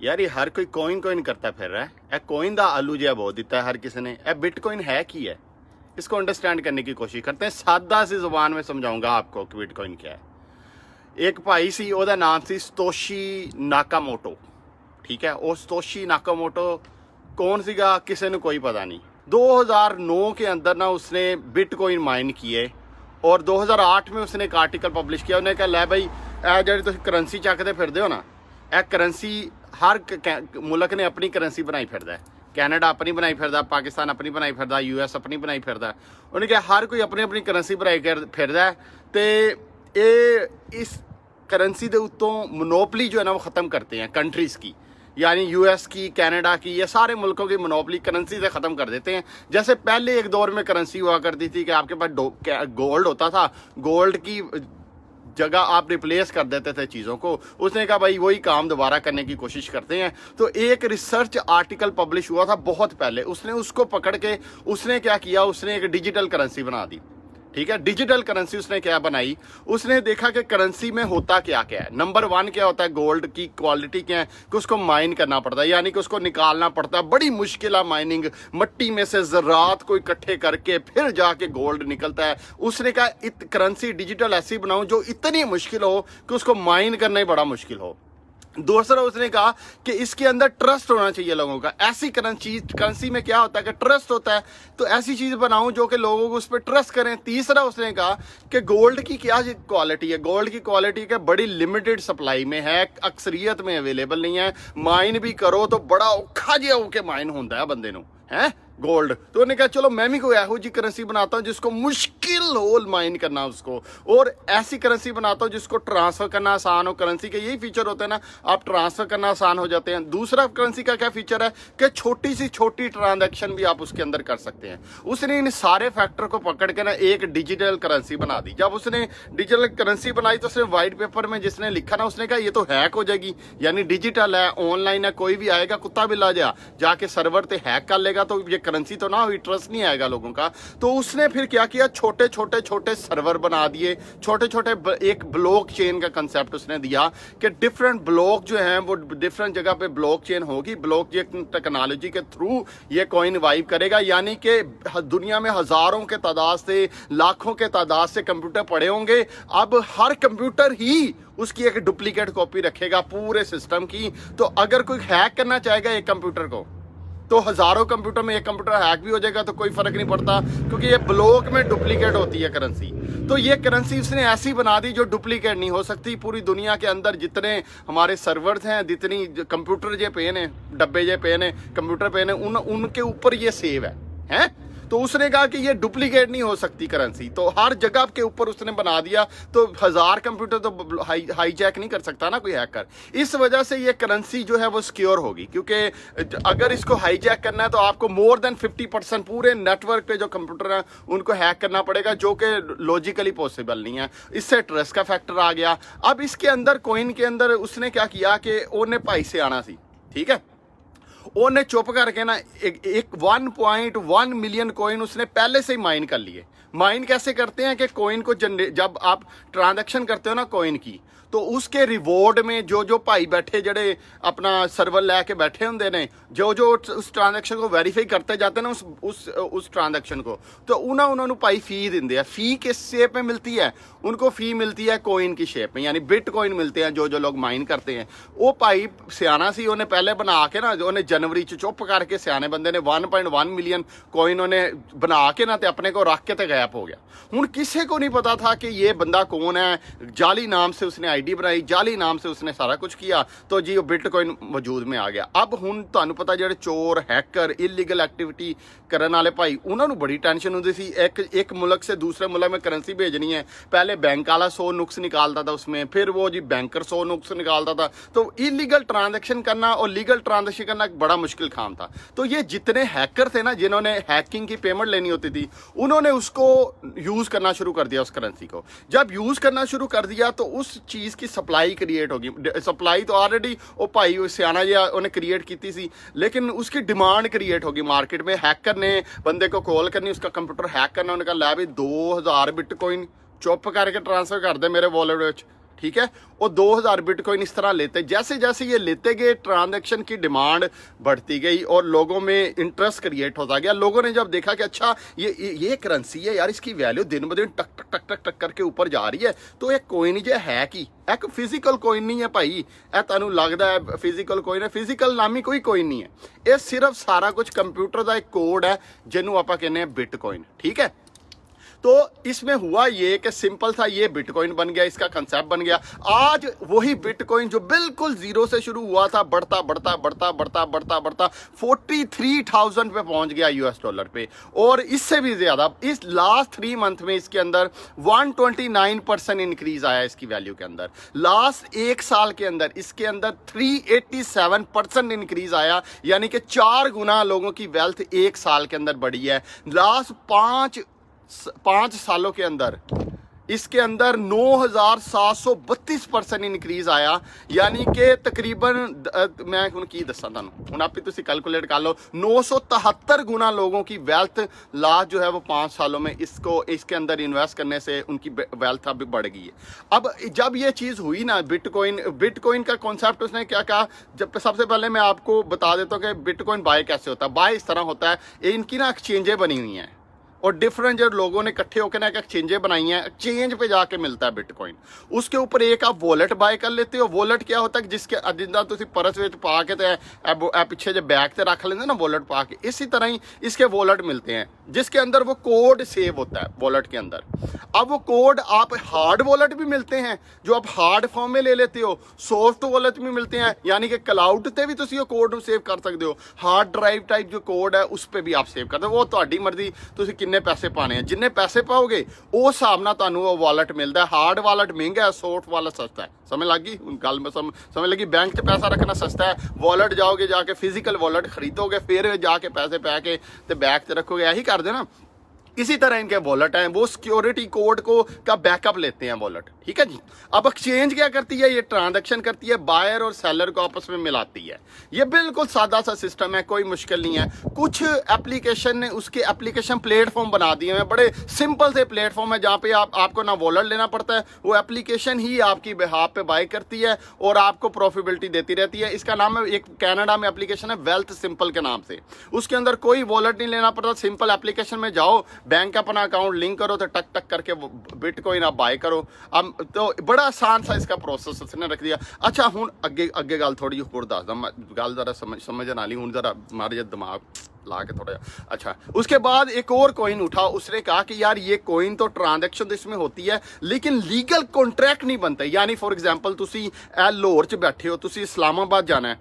यार ये हर कोई कोइन कोइन करता फिर रहा है। ए कोइन दा आलू जिहा बहुत दिता है हर किसी ने। ए बिटकॉइन है की है, इसको अंडरस्टैंड करने की कोशिश करते हैं। सादा सी जुबान में समझाऊंगा आपको कि बिटकॉइन क्या है। एक भाई सी, ओदा नाम सी सतोशी नाकामोटो, ठीक है। वो सतोशी नाकामोटो कौन सीगा किसी ने कोई पता नहीं। 2009 के अंदर ना उसने बिटकॉइन माइन किए और 2008 में उसने एक आर्टिकल पब्लिश किया। उन्हें कहा लै भाई ए जी तुम करंसी चकते फिरदे हो ना, ए करंसी हर मुल्क ने अपनी करंसी बनाई फिरदा है। कैनेडा अपनी बनाई फिरदा, पाकिस्तान अपनी बनाई फिरदा, US अपनी बनाई फिरदा। उन्हें कहा हर कोई अपनी अपनी करंसी बनाई फिरदा है। तो ये इस करंसी के उत्तों मोनोपली जो है ना वो ख़त्म करते हैं कंट्रीज़ की, यानी US की, कनाडा की, ये सारे मुल्कों की मोनोपली करेंसी से ख़त्म कर देते हैं। जैसे पहले एक दौर में करेंसी हुआ करती थी कि आपके पास गोल्ड होता था, गोल्ड की जगह आप रिप्लेस कर देते थे चीज़ों को। उसने कहा भाई वही काम दोबारा करने की कोशिश करते हैं। तो एक रिसर्च आर्टिकल पब्लिश हुआ था बहुत पहले, उसने उसको पकड़ के उसने क्या किया, उसने एक डिजिटल करेंसी बना दी, ठीक है। डिजिटल करेंसी उसने क्या बनाई, उसने देखा कि करेंसी में होता क्या क्या है। नंबर 1 क्या होता है, गोल्ड की क्वालिटी क्या है कि उसको माइन करना पड़ता है, यानी कि उसको निकालना पड़ता है। बड़ी मुश्किल है माइनिंग, मिट्टी में से ज़रात को इकट्ठे करके फिर जाके गोल्ड निकलता है। उसने कहा करेंसी डिजिटल ऐसी बनाऊं जो इतनी मुश्किल हो कि उसको माइन करना ही बड़ा मुश्किल हो। दूसरा उसने कहा कि इसके अंदर ट्रस्ट होना चाहिए लोगों का। ऐसी करेंसी में क्या होता है कि ट्रस्ट होता है, तो ऐसी चीज़ बनाऊं जो कि लोगों को उस पर ट्रस्ट करें। तीसरा उसने कहा कि गोल्ड की क्या क्वालिटी है, गोल्ड की क्वालिटी के बड़ी लिमिटेड सप्लाई में है, अक्सरियत में अवेलेबल नहीं है। माइन भी करो तो बड़ा औखा जिहा होके माइन होता है बंदे नूं, है गोल्ड। तो उन्होंने कहा चलो मैं भी कोई एहो जी करेंसी बनाता हूँ जिसको मुश्किल हो माइन करना उसको, और ऐसी करेंसी बनाता हूँ जिसको ट्रांसफ़र करना आसान हो। करेंसी के यही फीचर होते हैं ना, आप ट्रांसफ़र करना आसान हो जाते हैं। दूसरा करेंसी का क्या फीचर है कि छोटी सी छोटी ट्रांजैक्शन भी आप उसके अंदर कर सकते हैं। उसने इन सारे फैक्टर को पकड़ के ना एक डिजिटल करेंसी बना दी। जब उसने डिजिटल करेंसी बनाई तो उसने वाइट पेपर में जिसने लिखा ना, उसने कहा ये तो हैक हो जाएगी, यानी डिजिटल है, ऑनलाइन है, कोई भी आएगा कुत्ता बिल्ला जाके सर्वर पे हैक कर लेगा तो ये करेंसी तो ना हुई, ट्रस्ट नहीं आएगा लोगों का। तो उसने फिर क्या किया, छोटे छोटे सर्वर बना दिए, छोटे छोटे एक ब्लॉक चेन का कंसेप्ट उसने दिया कि डिफरेंट ब्लॉक जो हैं वो डिफरेंट जगह पे ब्लॉक चेन होगी। ब्लॉक चेन टेक्नोलॉजी के थ्रू ये कॉइन वाइब करेगा, यानी कि दुनिया में हजारों के तादाद से, लाखों के तादाद से कंप्यूटर पड़े होंगे। अब हर कंप्यूटर ही उसकी एक डुप्लीकेट कॉपी रखेगा पूरे सिस्टम की। तो अगर कोई हैक करना चाहेगा एक कंप्यूटर को, तो हजारों कंप्यूटर में एक कंप्यूटर हैक भी हो जाएगा तो कोई फर्क नहीं पड़ता, क्योंकि ये ब्लॉक में डुप्लीकेट होती है करेंसी। तो ये करेंसी उसने ऐसी बना दी जो डुप्लीकेट नहीं हो सकती। पूरी दुनिया के अंदर जितने हमारे सर्वर्स हैं, जितनी कंप्यूटर जे पेन है, डब्बे जे पेन है, कंप्यूटर पेन है, उनके ऊपर ये सेव है। तो उसने कहा कि ये डुप्लीकेट नहीं हो सकती करेंसी, तो हर जगह के ऊपर उसने बना दिया। तो 1000 कंप्यूटर तो हाईजैक नहीं कर सकता ना कोई हैकर। इस वजह से ये करेंसी जो है वो सिक्योर होगी, क्योंकि अगर इसको हाईजैक करना है तो आपको मोर देन 50% पूरे नेटवर्क पे जो कंप्यूटर हैं उनको हैक करना पड़ेगा, जो कि लॉजिकली पॉसिबल नहीं है। इससे ट्रस्ट का फैक्टर आ गया। अब इसके अंदर कॉइन के अंदर उसने क्या किया कि उन्हें भाई से आना सी, ठीक है, उन्हें चुप करके ना एक 1.1 मिलियन कॉइन उसने पहले से ही माइन कर लिए। माइन कैसे करते हैं कि कॉइन को जब आप ट्रांजैक्शन करते हो ना कॉइन की, तो उसके रिवॉर्ड में जो जो भाई बैठे जड़े अपना सर्वर लैके बैठे होंगे ने, जो उस ट्रांजैक्शन को वेरीफाई करते जाते हैं ना उस ट्रांजैक्शन को, तो उन्होंने भाई फी देंगे। फी किस शेप में मिलती है, उनको फी मिलती है कॉइन की शेप में, यानी बिट कॉइन मिलते हैं जो लोग माइन करते हैं। वो भाई सियाना सी, उन्हें पहले बना के ना, उन्हें जनवरी चुप करके सियाने बंदे ने 1.1 मिलियन कॉइन उन्हें बना के ना ते अपने को रख के तो गायब हो गया। हूँ किसी को नहीं पता था कि ये बंदा कौन है। जाली नाम से उसने आईडी बनाई, जाली नाम से उसने सारा कुछ किया, तो जी वो बिटकॉइन वजूद में आ गया। अब हूँ तुहानू पता जो चोर हैकर इलीगल एक्टिविटी करने वाले भाई, उन्होंने बड़ी टेंशन होती सी। एक मुल्क से दूसरे मुल्क में करेंसी भेजनी है, पहले बैंक वाला 100 नुक्स निकालता था उसमें, फिर वो जी बैंकर 100 नुक्स निकालता था। तो इलीगल ट्रांजेक्शन करना और लीगल ट्रांजेक्शन करना एक बड़ा मुश्किल काम था। तो ये जितने हैकर थे ना, जिन्होंने हैकिंग की पेमेंट लेनी होती थी, उन्होंने उसको यूज़ करना शुरू कर दिया। उस करेंसी को जब यूज़ करना शुरू कर दिया तो उस चीज़ की सप्लाई क्रिएट होगी। सप्लाई तो ऑलरेडी वो भाई सियाना जी उन्हें क्रिएट की थी, लेकिन उसकी डिमांड क्रिएट होगी मार्केट में। हैकर ने बंदे को कॉल करनी, उसका कंप्यूटर हैक करना, उन्होंने कहा लै भी 2000 बिटकॉइन चुप करके ट्रांसफर कर दे मेरे वॉलेट। ठीक है। और 2000 बिटकॉइन इस तरह लेते, जैसे जैसे ये लेते गए ट्रांजैक्शन की डिमांड बढ़ती गई और लोगों में इंटरेस्ट क्रिएट होता गया। लोगों ने जब देखा कि अच्छा ये करेंसी है यार, इसकी वैल्यू दिन ब दिन टक टक टक टक टक करके ऊपर जा रही है, तो ये कोइन जो है कि एक फिजिकल कोइन नहीं है भाई, ए तुहानू लगदा है फिजिकल कोइन है, फिजिकल नामी कोई कोइन नहीं है, ये सिर्फ सारा कुछ कंप्यूटर का एक कोड है जिन्होंने आप कहने हैं बिटकॉइन, ठीक है। तो इसमें हुआ ये कि सिंपल था, ये बिटकॉइन बन गया, इसका कंसेप्ट बन गया। आज वही बिटकॉइन जो बिल्कुल जीरो से शुरू हुआ था, बढ़ता बढ़ता बढ़ता बढ़ता बढ़ता बढ़ता 43,000 पे पहुंच गया यूएस डॉलर पे, और इससे भी ज्यादा इस लास्ट 3 मंथ में इसके अंदर 129% इंक्रीज आया इसकी वैल्यू के अंदर। लास्ट 1 साल के अंदर इसके अंदर 387% इंक्रीज आया, यानी कि 4 गुना लोगों की वेल्थ 1 साल के अंदर बढ़ी है। लास्ट 5 सालों के अंदर इसके अंदर 9,732% इंक्रीज आया, यानी कि तकरीबन मैं हुण की दस्सां तुहानूं, हुण आपे तुसीं कैलकुलेट कर लो, 973 गुना लोगों की वेल्थ लास्ट जो है वो 5 सालों में इसके अंदर इन्वेस्ट करने से उनकी वेल्थ अब बढ़ गई है। अब जब ये चीज़ हुई ना, बिटकॉइन का कॉन्सेप्ट उसने क्या कहा, जब सबसे पहले मैं आपको बता देता हूँ कि बिटकॉइन बाय कैसे होता है। बाय इस तरह होता है, इनकी ना एक्सचेंजें बनी हुई हैं और डिफरेंट जो लोगों ने इकट्ठे होकर ना एक एक्सचेंजें बनाई हैं, एक्सचेंज पे जाके मिलता है बिटकॉइन। उसके ऊपर एक आप वॉलेट बाय कर लेते हो। वॉलेट क्या होता है, जिसके जिंदा तुसी परस विच पा के ते पिछे जो बैग ते रख लेंगे ना वॉलेट पा के, इसी तरह ही इसके वॉलेट मिलते हैं जिसके अंदर वो कोड सेव होता है वॉलेट के अंदर। अब वो कोड आप हार्ड वॉलेट भी मिलते हैं जो आप हार्ड फॉर्म में ले लेते हो, सॉफ्ट वॉलेट भी मिलते हैं, यानी कि क्लाउड ते भी तुसी कोड सेव कर सकते हो। हार्ड ड्राइव टाइप जो कोड है उस पर भी आप सेव करते हो, वो तुहाडी मर्जी, तुसी किन्ने पैसे पाने हैं, जिन्ने पैसे पाओगे उस हिसाब नाल तुहानू वो वॉलेट मिलता है। हार्ड वॉलेट महंगा है, सॉफ्ट वॉलेट सस्ता है। समझ लगी गल में, समझ लगी। बैंक से पैसा रखना सस्ता है, वॉलेट जाओगे जाके फिजिकल वॉलेट खरीदोगे, फिर जाके पैसे पै के ते बैग से रखोगे, यही कर देना। इसी तरह इनके वॉलेट हैं, वो सिक्योरिटी कोड को का बैकअप लेते हैं वॉलेट, ठीक है जी। अब एक्सचेंज क्या करती है, ये ट्रांजैक्शन करती है, बायर और सेलर को आपस में मिलाती है। ये बिल्कुल सादा सा सिस्टम है, कोई मुश्किल नहीं है। कुछ एप्लीकेशन ने उसके एप्लीकेशन प्लेटफॉर्म बना दिए हैं, बड़े सिंपल से प्लेटफॉर्म है जहाँ पे आपको ना वॉलेट लेना पड़ता है, वो एप्लीकेशन ही आपकी बिहाफ पे बाय करती है और आपको प्रॉफिटेबिलिटी देती रहती है। इसका नाम है, एक कनाडा में एप्लीकेशन है वेल्थ सिंपल के नाम से, उसके अंदर कोई वॉलेट नहीं लेना पड़ता। सिंपल एप्लीकेशन में जाओ, बैंक अपना अकाउंट लिंक करो तो टक टक करके बिटकॉइन आप बाय करो। अब तो बड़ा आसान सा इसका प्रोसेस उसने रख दिया। अच्छा हुण अगे गल थोड़ी होर दसदा, गल जरा समझ ना ली, हुण जरा मारे दिमाग ला के थोड़ा। अच्छा, उसके बाद एक और कोइन उठा, उसने कहा कि यार ये कोइन तो ट्रांजैक्शन तो इसमें होती है लेकिन लीगल कॉन्ट्रैक्ट नहीं बनता। यानी फॉर एग्जाम्पल तुसी लाहौर च बैठे हो, तुसी इस्लामाबाद जाना है,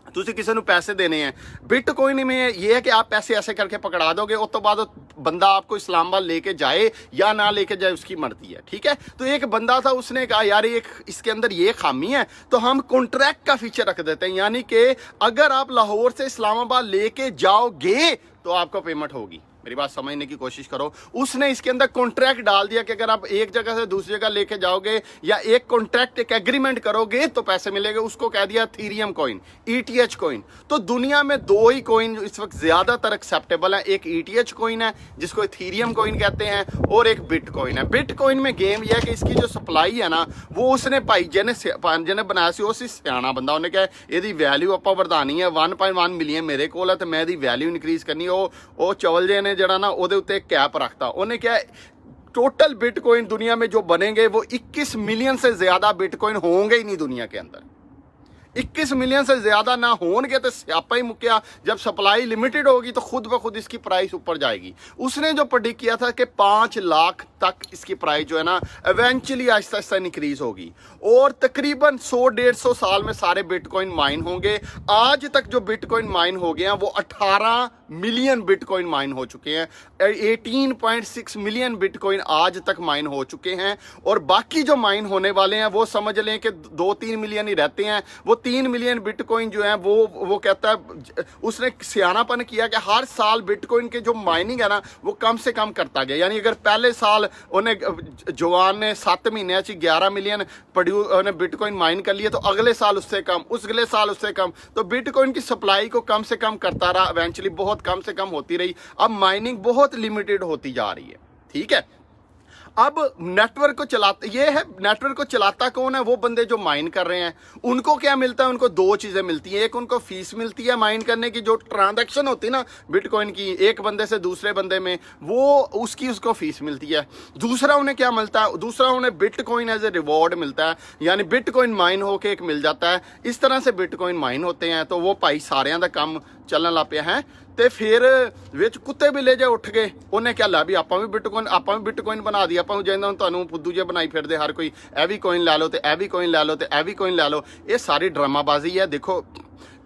तुसी किसी को पैसे देने हैं, बिटकॉइन में ये है कि आप पैसे ऐसे करके पकड़ा दोगे, उस तो बाद बंदा आपको इस्लामाबाद लेके जाए या ना लेके जाए उसकी मर्जी है, ठीक है। तो एक बंदा था, उसने कहा यार एक इसके अंदर ये खामी है, तो हम कॉन्ट्रैक्ट का फीचर रख देते हैं, यानी कि अगर आप लाहौर से इस्लामाबाद लेके जाओगे तो आपको पेमेंट होगी। मेरी बात समझने की कोशिश करो। उसने इसके अंदर कॉन्ट्रैक्ट डाल दिया कि अगर आप एक जगह से दूसरी जगह लेके जाओगे या एक कॉन्ट्रैक्ट एक एग्रीमेंट करोगे तो पैसे मिलेंगे। उसको कह दिया थीरियम कॉइन, ईटीएच कॉइन। तो दुनिया में 2 ही कॉइन इस वक्त ज्यादातर एक्सेप्टेबल है, एक ईटीएच कॉइन है जिसको थीरियम कॉइन कहते हैं, और एक बिटकॉइन है। बिटकॉइन में गेम यह है कि इसकी जो सप्लाई है ना, वो उसने भाई जिन्हें बनाया सी, उस सियाना बंदा, उन्हें कहा यदि वैल्यू आप बढ़ानी है, 1.1 मिलियन मेरे को है तो मैं वैल्यू इनक्रीज करनी। वो चवल जे ने जरा ना वो उत्ते कैप रखता, उन्हें क्या टोटल बिटकॉइन दुनिया में जो बनेंगे वो 21 मिलियन से ज्यादा बिटकॉइन होंगे ही नहीं दुनिया के अंदर। 21 मिलियन से ज्यादा ना होंगे तो स्यापा ही मुक्या। जब सप्लाई लिमिटेड होगी तो खुद ब खुद इसकी प्राइस ऊपर जाएगी। उसने जो प्रेडिक्ट किया था कि 5 लाख तक इसकी प्राइस जो है ना इवेंचुअली आहिस्ता आहिस्ता इंक्रीज होगी और तकरीबन 100-150 साल में सारे बिटकॉइन माइन होंगे। आज तक जो बिटकॉइन माइन हो गए हैं वो 18 मिलियन बिटकॉइन माइन हो चुके हैं। 18.6 मिलियन बिटकॉइन आज तक माइन हो चुके हैं और बाकी जो माइन होने वाले हैं वो समझ लें कि 2-3 मिलियन ही रहते हैं। वो 3 मिलियन बिटकॉइन जो है वो कहता है, उसने सियानापन किया कि हर साल बिटकॉइन के जो माइनिंग है ना वो कम से कम करता गया। यानी अगर पहले साल उन्हें जवान ने 7 महीने 11 मिलियन बिटकॉइन माइन कर लिए तो अगले साल उससे कम, उस अगले साल उससे कम, तो बिटकॉइन की सप्लाई को कम से कम करता रहा। इवेंचुअली बहुत कम से कम होती रही। अब माइनिंग बहुत लिमिटेड होती जा रही है, ठीक है। अब नेटवर्क को चलाता ये है, नेटवर्क को चलाता कौन है? वो बंदे जो माइन कर रहे हैं। उनको क्या मिलता है? उनको दो चीज़ें मिलती हैं। एक उनको फीस मिलती है माइन करने की, जो ट्रांजैक्शन होती है ना बिटकॉइन की एक बंदे से दूसरे बंदे में, वो उसकी उसको फीस मिलती है। दूसरा उन्हें क्या मिलता है? दूसरा उन्हें बिटकॉइन एज ए रिवॉर्ड मिलता है, यानी बिटकॉइन माइन होके एक मिल जाता है। इस तरह से बिटकॉइन माइन होते हैं। तो वो भाई सारिਆਂ ਦਾ ਕੰਮ ਚੱਲਣ ਲੱਗ ਪਿਆ ਹੈ। ਤੇ ਫਿਰ ਵਿੱਚ ਕੁੱਤੇ ਬਿੱਲੇ ਜੇ ਉੱਠ ਗਏ, ਉਹਨੇ ਕਿਹਾ ਲੈ ਵੀ ਆਪਾਂ ਵੀ ਬਿਟਕੋਇਨ ਬਣਾ ਦੀ, ਆਪਾਂ ਨੂੰ ਜਿੰਦਾਂ ਤੁਹਾਨੂੰ ਫੁੱਦੂ ਜੇ ਬਣਾਈ ਫਿਰਦੇ ਹਰ ਕੋਈ, ਇਹ ਵੀ ਕੋਇਨ ਲੈ ਲਓ ਤੇ ਇਹ ਵੀ ਕੋਇਨ ਲੈ ਲਓ ਤੇ ਇਹ ਵੀ ਕੋਇਨ ਲੈ ਲਓ। ਇਹ ਸਾਰੀ ਡਰਾਮਾਬਾਜ਼ੀ ਹੈ। ਦੇਖੋ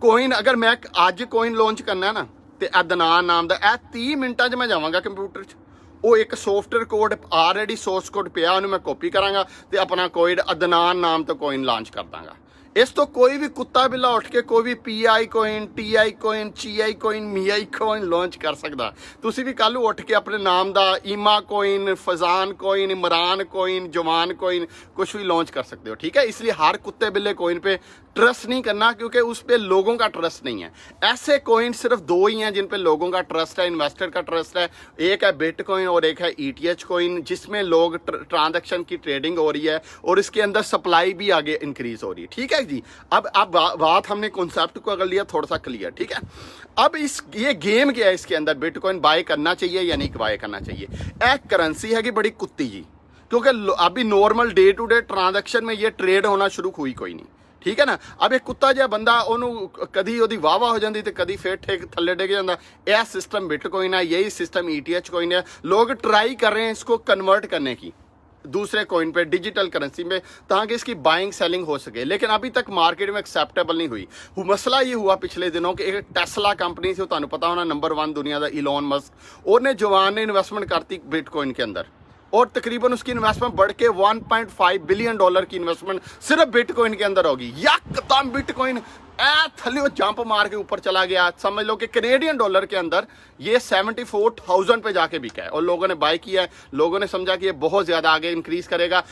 ਕੋਇਨ ਅਗਰ ਮੈਂ ਅੱਜ ਕੋਇਨ ਲਾਂਚ ਕਰਨਾ ਨਾ, ਤੇ ਅਦਨਾਨ ਨਾਮ ਦਾ ਇਹ 30 ਮਿੰਟਾਂ 'ਚ ਮੈਂ ਜਾਵਾਂਗਾ ਕੰਪਿਊਟਰ 'ਚ, ਉਹ ਇੱਕ software code already source code ਪਿਆ, ਉਹਨੂੰ ਮੈਂ ਕਾਪੀ ਕਰਾਂਗਾ ਤੇ ਆਪਣਾ ਕੋਡ ਅਦਨਾਨ ਨਾਮ ਤੋਂ ਕੋਇਨ ਲਾਂਚ ਕਰ ਦਾਂਗਾ। ਇਸ ਤੋਂ ਕੋਈ ਵੀ ਕੁੱਤਾ ਬਿੱਲਾ ਉੱਠ ਕੇ ਕੋਈ ਵੀ PI coin, TI coin, CI coin, MII coin launch ਕਰ ਸਕਦਾ। ਤੁਸੀਂ ਵੀ ਕੱਲ੍ਹ ਨੂੰ ਉੱਠ ਕੇ ਆਪਣੇ ਨਾਮ ਦਾ ਈਮਾ coin, Fazan coin, Imran coin, जवान कोइन कुछ भी लॉन्च कर सकते हो, ठीक है। इसलिए हर कुत्ते बिल्ले कोइन पे ट्रस्ट नहीं करना, क्योंकि उस पर लोगों का ट्रस्ट नहीं है। ऐसे कोइन सिर्फ दो ही हैं जिन पे लोगों का ट्रस्ट है, इन्वेस्टर का ट्रस्ट है। एक है बिटकॉइन और एक है ETH कोइन, जिसमें लोग ट्रांजैक्शन की ट्रेडिंग हो रही है और इसके अंदर सप्लाई भी आगे इंक्रीज हो रही है, ठीक है जी। अब बात हमने कॉन्सेप्ट को अगर लिया थोड़ा सा क्लियर, ठीक है। अब ये गेम क्या है? इसके अंदर बिटकॉइन बाय करना चाहिए या नहीं बाय करना चाहिए? एक करेंसी है कि बड़ी कुत्ती जी, क्योंकि अभी normal day to day transaction में ये ट्रेड होना शुरू हुई कोई नहीं, ठीक है ना। अब एक कुत्ता जिहा बंदा, ਉਹਨੂੰ कदी ਉਹਦੀ ਵਾਵਾ ਹੋ ਜਾਂਦੀ ਤੇ कदी फिर ठेक थल्ले डिग ਜਾਂਦਾ। यह सिस्टम बिटकॉइन है, यही सिस्टम ETH कोइन है। लोग ट्राई कर रहे हैं इसको कन्वर्ट करने की दूसरे कोइन पे, डिजिटल करेंसी में, ताकि इसकी बाइंग सेलिंग हो सके, लेकिन अभी तक मार्केट में एक्सेप्टेबल नहीं हुई। मसला ये हुआ पिछले दिनों कि एक टेस्ला कंपनी से, ਤੁਹਾਨੂੰ पता होना नंबर 1 दुनिया का इलॉन मस्क, ਉਹਨੇ जवान ने इन्वेस्टमेंट करती बिटकॉइन के अंदर, और तकरीबन उसकी इन्वेस्टमेंट बढ़ के $1.5 बिलियन की इन्वेस्टमेंट सिर्फ बिटकॉइन के अंदर होगी। यकदम बिटकॉइन थल्ले जंप मार के ऊपर चला गया। समझ लो कि कैनेडियन डॉलर के अंदर ये 74,000 पे जाके बिका है, और लोगों ने बाय किया है। लोगों ने समझा कि ये बहुत ज़्यादा आगे इंक्रीज करेगा।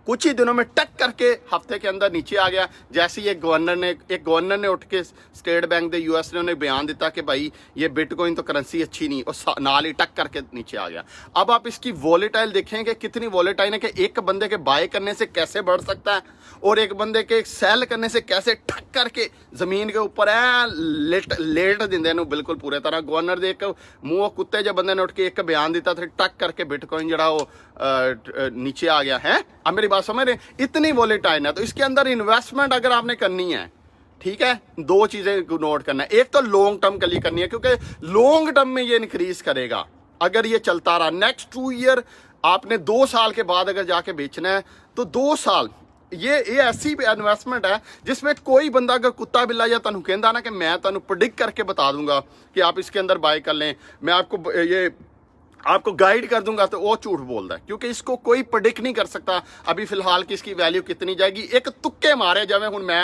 कुछ ही दिनों में टक करके हफ्ते के अंदर नीचे आ गया। जैसे ही एक गवर्नर ने उठ के स्टेट बैंक दे US ने उन्हें बयान दिता कि भाई ये बिटकॉइन तो करेंसी अच्छी नहीं, और नाल ही टक करके नीचे आ गया। अब आप इसकी वॉलेटाइल देखें कि कितनी वॉलेटाइल है, कि एक बंदे के बाय करने से कैसे बढ़ सकता है और एक बंदे के सेल करने से कैसे ठक करके ज़मीन के ऊपर लेट दिंदे नु बिल्कुल पूरे तरह। गवर्नर दे एक मुँह कुत्ते जो बंदे ने उठ के एक बयान दिता था, टक करके बिटकॉइन जरा वो नीचे आ गया है। अब मेरी बात समझ रहे? इतनी वॉलेटाइल है। तो इसके अंदर इन्वेस्टमेंट अगर आपने करनी है, ठीक है, दो चीज़ें नोट करना है। एक तो लॉन्ग टर्म के लिए करनी है, क्योंकि लॉन्ग टर्म में ये इंक्रीज करेगा अगर ये चलता रहा। नेक्स्ट 2 ईयर आपने 2 साल के बाद अगर जाके बेचना है तो 2 साल ये ऐसी इन्वेस्टमेंट है जिसमें कोई बंदा अगर कुत्ता बिल्ला या तुहानू कहंदा ना कि मैं तुहानू प्रेडिक्ट करके बता दूंगा कि आप इसके अंदर बाय कर लें, मैं आपको गाइड कर दूंगा, तो वो झूठ बोलता है, क्योंकि इसको कोई प्रेडिक्ट नहीं कर सकता अभी फिलहाल कि इसकी वैल्यू कितनी जाएगी। एक तुक्के मारे जावे, हुण मैं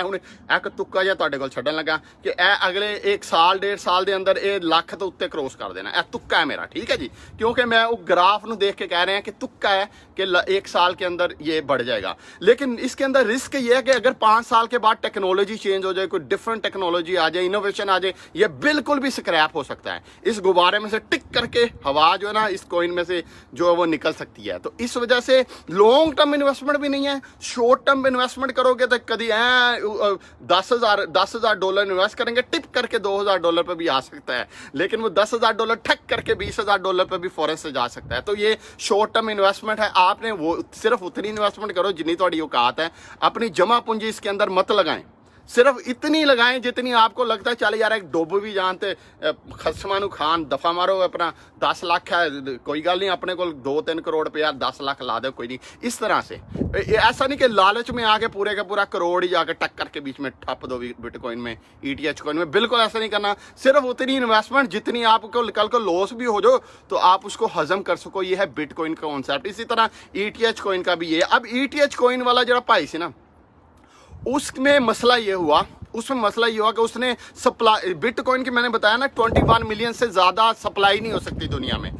एक तुक्का जिहा तुहाडे कोल छड्डन लगा कि अगले 1 साल 1.5 साल के अंदर ये लाख तो उत्ते क्रॉस कर देना। यह तुक्का है मेरा, ठीक है जी, क्योंकि मैं वो ग्राफ नूं देख के कह रहे हैं कि तुक्का है कि 1 साल के अंदर ये बढ़ जाएगा। लेकिन इसके अंदर रिस्क ये है कि अगर 5 साल के बाद टेक्नोलॉजी चेंज हो जाए, कोई डिफरेंट टेक्नोलॉजी आ जाए, इनोवेशन आ जाए, ये बिल्कुल भी स्क्रैप हो सकता है। इस गुब्बारे में से टिक करके हवा जो है ना इस कोइन में से जो है वो निकल सकती है। तो इस वजह से लॉन्ग टर्म इन्वेस्टमेंट भी नहीं है। शॉर्ट टर्म इन्वेस्टमेंट करोगे तो कभी $10,000 इन्वेस्ट करेंगे, टिप करके $2,000 पे भी आ सकता है, लेकिन वो $10,000 ठक करके $20,000 पे भी फौरन से जा सकता है। तो ये शॉर्ट टर्म इन्वेस्टमेंट है। आपने वो सिर्फ उतनी इन्वेस्टमेंट करो जितनी थोड़ी औकात है। अपनी जमा पूंजी इसके अंदर मत लगाएं, सिर्फ इतनी लगाएं जितनी आपको लगता है चल यार एक डुब भी जानते खसमा नू खान दफा मारो, अपना 10 लाख है कोई गल नहीं, अपने को 2-3 करोड़ रुपया 10 लाख ला दो, कोई नहीं। इस तरह से ऐसा नहीं कि लालच में आके पूरे का पूरा करोड़ ही जाके टक्कर के बीच में ठप दो बिटकॉइन में, ETH कोइन में, बिल्कुल ऐसा नहीं करना। सिर्फ उतनी इन्वेस्टमेंट जितनी आपको कल को लॉस भी हो जाओ तो आप उसको हजम कर सको। ये है बिटकॉइन का कॉन्सेप्ट। इसी तरह ETH कोइन का भी ये। अब ETH कोइन वाला जरा भाई से ना, उसमें मसला ये हुआ कि उसने सप्लाई बिटकॉइन की, मैंने बताया ना 21 मिलियन से ज़्यादा सप्लाई नहीं हो सकती दुनिया में।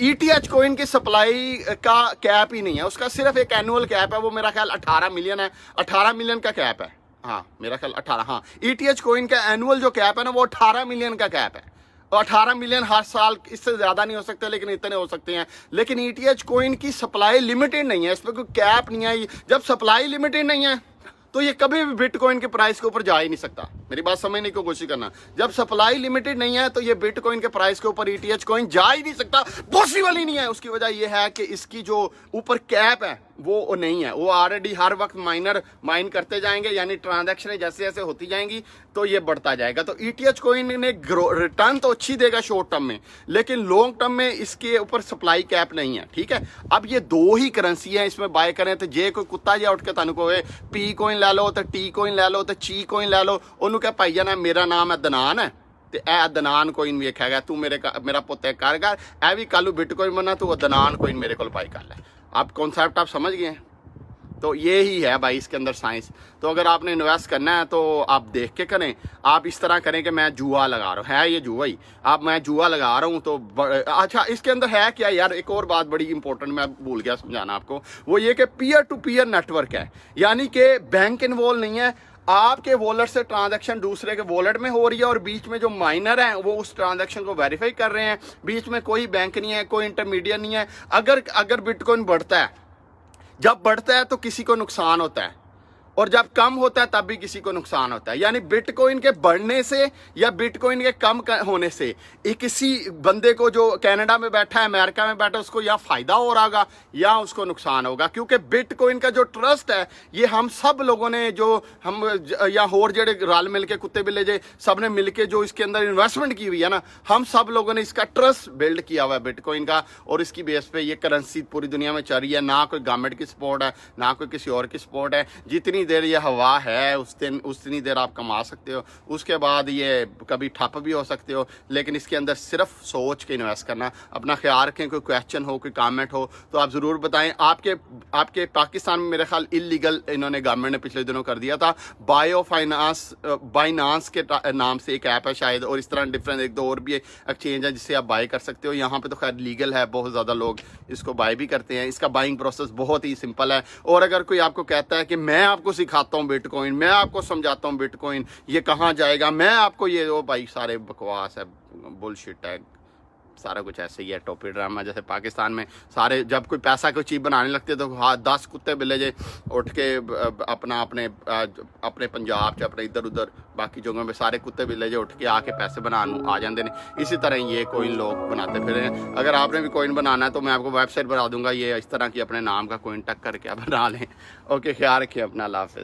ETH कोइन की सप्लाई का कैप ही नहीं है, उसका सिर्फ एक एनुअल कैप है, वो मेरा ख्याल 18 मिलियन है। 18 मिलियन का कैप है, हाँ मेरा ख्याल 18, हाँ ETH कोइन का एनुअल जो कैप है ना वो 18 मिलियन का कैप है। 18 मिलियन हर साल, इससे ज़्यादा नहीं हो सकते लेकिन इतने हो सकते हैं। लेकिन ETH कॉइन की सप्लाई लिमिटेड नहीं है, इस पर कोई कैप नहीं है। जब सप्लाई लिमिटेड नहीं है तो ये कभी भी बिटकॉइन के प्राइस के ऊपर जा ही नहीं सकता। मेरी बात समझने की कोशिश करना, जब सप्लाई लिमिटेड नहीं है तो ये बिटकॉइन के प्राइस के ऊपर ETH कॉइन जा ही नहीं सकता, पॉसिबल ही नहीं है। उसकी वजह ये है कि इसकी जो ऊपर कैप है वो नहीं है, वो ऑलरेडी हर वक्त माइनर माइन करते जाएंगे, यानी ट्रांजैक्शन जैसे जैसे होती जाएंगी तो ये बढ़ता जाएगा। तो ETH कॉइन ने रिटर्न तो अच्छी देगा शॉर्ट टर्म में, लेकिन लॉन्ग टर्म में इसके ऊपर सप्लाई कैप नहीं है, ठीक है। अब ये दो ही करेंसी है, इसमें बाय करें तो जे कोई कुत्ता जा उठ के तन को पी कॉइन ਲੈ ਲਓ तो टी कॉइन ਲੈ ਲਓ तो ची कॉइन ਲੈ ਲਓ, ਉਹਨੂੰ ਕਹੇ ਭਾਈ ਜਾਨ ਮੇਰਾ ਨਾਮ ਹੈ ਦਨਾਨ ਹੈ ਤੇ ਇਹ ਦਨਾਨ ਕੋਇਨ ਵੇਖੇਗਾ, ਤੂੰ मेरा पुत है कारगर ए भी कल बिटकॉइन बना, तो दनान कोइन मेरे को बाई कर ले। आप कॉन्सेप्ट आप समझ गए हैं? तो ये ही है भाई इसके अंदर साइंस। तो अगर आपने इन्वेस्ट करना है तो आप देख के करें, आप इस तरह करें कि मैं जुआ लगा रहा हूँ, है ये जुआ ही, आप मैं जुआ लगा रहा हूँ तो अच्छा इसके अंदर है क्या यार, एक और बात बड़ी इंपॉर्टेंट मैं भूल गया समझाना आपको, वो ये कि पीयर टू पीयर नेटवर्क है, यानी कि बैंक इन्वॉल्व नहीं है। आपके वॉलेट से ट्रांजैक्शन दूसरे के वॉलेट में हो रही है और बीच में जो माइनर हैं वो उस ट्रांजैक्शन को वेरीफाई कर रहे हैं, बीच में कोई बैंक नहीं है, कोई इंटरमीडिएट नहीं है। अगर बिटकॉइन बढ़ता है, जब बढ़ता है तो किसी को नुकसान होता है, और जब कम होता है तब भी किसी को नुकसान होता है। यानी बिटकॉइन के बढ़ने से या बिटकॉइन के कम होने से किसी बंदे को जो कनाडा में बैठा है, अमेरिका में बैठा है, उसको या फायदा हो रहा होगा या उसको नुकसान होगा, क्योंकि बिटकॉइन का जो ट्रस्ट है ये हम सब लोगों ने, जो हम या होर जेड़े रल मिल के कुत्ते बिल्ले जे सब ने मिल के जो इसके अंदर इन्वेस्टमेंट की हुई है ना, हम सब लोगों ने इसका ट्रस्ट बिल्ड किया हुआ है बिटकॉइन का, और इसकी बेस पे ये करेंसी पूरी दुनिया में चल रही है। ना कोई गवर्नमेंट की सपोर्ट है, ना कोई किसी और की सपोर्ट है। जितनी देर ये हवा है उतनी देर आप कमा सकते हो, उसके बाद ये कभी ठप भी हो सकते हो। लेकिन इसके अंदर सिर्फ सोच के इन्वेस्ट करना। अपना ख्याल रखें, कोई क्वेश्चन हो, कोई कमेंट हो तो आप ज़रूर बताएं। आपके पाकिस्तान में मेरे ख्याल इलीगल इन्होंने गवर्नमेंट ने पिछले दिनों कर दिया था, बाइनांस के नाम से एक ऐप है शायद, और इस तरह डिफरेंट एक दो और भी एक्सचेंज है जिससे आप बाय कर सकते हो। यहाँ पे तो खैर लीगल है, बहुत ज़्यादा लोग इसको बाय भी करते हैं। इसका बाइंग प्रोसेस बहुत ही सिंपल है। और अगर कोई आपको कहता है कि मैं आपको सिखाता हूँ बिटकॉइन, मैं आपको समझाता हूँ बिटकॉइन ये कहाँ जाएगा, मैं आपको ये, वो भाई सारे बकवास है, बुलशिट है, सारा कुछ ऐसे ही है, टोपी ड्रामा। जैसे पाकिस्तान में सारे जब कोई पैसा कोई चीज़ बनाने लगते तो हाँ 10 कुत्ते बिल्ले जे उठ के अपने पंजाब च अपने इधर उधर बाकी जगहों में सारे कुत्ते बिल्ले जे उठ के आके पैसे बनाने आ जाते हैं। इसी तरह ये कोइन लोग बनाते फिर हैं। अगर आपने भी कोइन बनाना है तो मैं आपको वेबसाइट बना दूंगा, ये इस तरह की अपने नाम का कोइन टक करके आप बना लें। ओके, ख्याल रखिए अपना, अल्लाह हाफ़िज़।